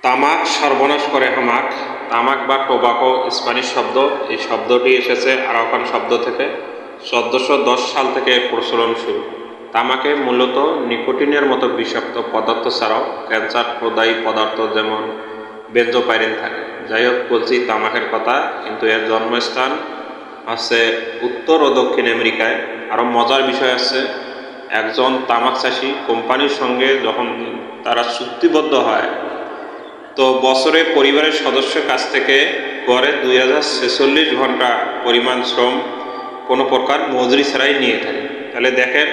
তামাক সর্বনাশ করে হামাক। তামাক বা টোবাকো স্প্যানিশ শব্দ। এই শব্দটি এসেছে আরাকান শব্দ থেকে। 1410 সাল থেকে প্রচলন শুরু। তামাকে মূলত নিকোটিনের মতো বিষাক্ত পদার্থ ছাড়াও ক্যান্সার প্রদায়ী পদার্থ যেমন বেনজোপাইরিন থাকে। যাই হোক, বলছি তামাকের কথা, কিন্তু এর জন্মস্থান হচ্ছে উত্তর ও দক্ষিণ আমেরিকায়। আরও মজার বিষয় আছে, একজন তামাক চাষি কোম্পানির সঙ্গে যখন তারা চুক্তিবদ্ধ হয়, তো বছরে পরিবারের সদস্যের কাছ থেকে গড়ে 2046 ঘন্টা পরিমাণ শ্রম কোনো প্রকার মজুরি ছাড়াই নিয়ে থাকে। তাহলে দেখেন,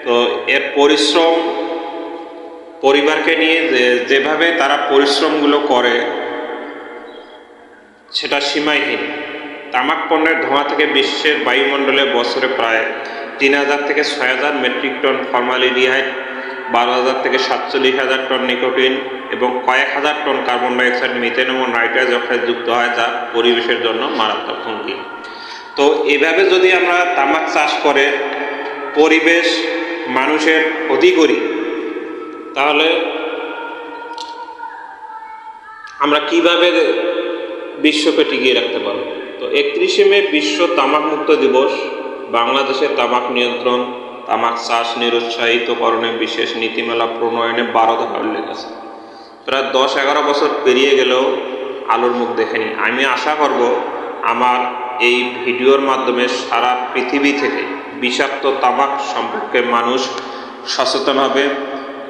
তো এর পরিশ্রম পরিবারকে নিয়ে যেভাবে তারা পরিশ্রমগুলো করে সেটা সীমাহীন। তামাক পণ্যের ধোঁয়া থেকে বিশ্বের বায়ুমণ্ডলে বছরে প্রায় 3000 থেকে 6000 মেট্রিক টন ফর্মালডিহাইড, 12,000 থেকে 47,000 টন নিকোটিন এবং কয়েক হাজার টন কার্বন ডাইঅক্সাইড, মিথেন এবং নাইট্রাস অক্সাইড যুক্ত হয়, যা পরিবেশের জন্য মারাত্মক হুমকি। তো এভাবে যদি আমরা তামাক চাষ করে পরিবেশ মানুষের ক্ষতি করি, তাহলে আমরা কিভাবে বিশ্বকে টিকিয়ে রাখতে পারব? তো 31শে মে বিশ্ব তামাক মুক্ত দিবস। বাংলাদেশে তামাক নিয়ন্ত্রণ, তামাক চাষ নিরুৎসাহিতকরণে বিশেষ নীতিমালা প্রণয়নে 12 দফা উল্লেখ আছে। প্রায় 10-11 বছর পেরিয়ে গেলেও আলোর মুখ দেখেনি। আমি আশা করব আমার এই ভিডিওর মাধ্যমে সারা পৃথিবী থেকে বিষাক্ত তামাক সম্পর্কে মানুষ সচেতন হবে,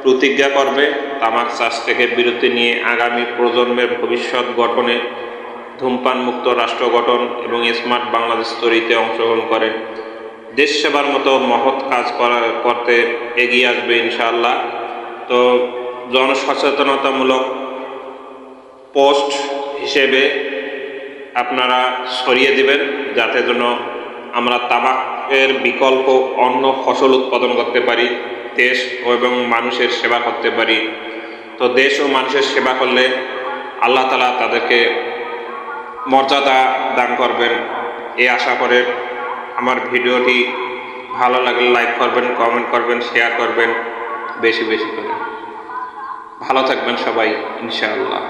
প্রতিজ্ঞা করবে, তামাক চাষ থেকে বিরতি নিয়ে আগামী প্রজন্মের ভবিষ্যৎ গঠনে ধূমপান মুক্ত রাষ্ট্র গঠন এবং স্মার্ট বাংলাদেশ তৈরিতে অংশগ্রহণ করে দেশ সেবার মতো মহৎ কাজ করতে এগিয়ে আসবে ইনশাআল্লাহ। তো জনসচেতনতামূলক পোস্ট হিসেবে আপনারা ছড়িয়ে দিবেন, যাতে যেন আমরা তামাকের বিকল্প অন্য ফসল উৎপাদন করতে পারি, দেশ এবং মানুষের সেবা করতে পারি। তো দেশ ও মানুষের সেবা করলে আল্লাহ তাআলা তাদেরকে মর্যাদা দান করবেন, এই আশা করে আমার ভিডিওটি ভালো লাগলে লাইক করবেন, কমেন্ট করবেন, শেয়ার করবেন বেশি বেশি করে। ভালো থাকবেন সবাই ইনশাআল্লাহ।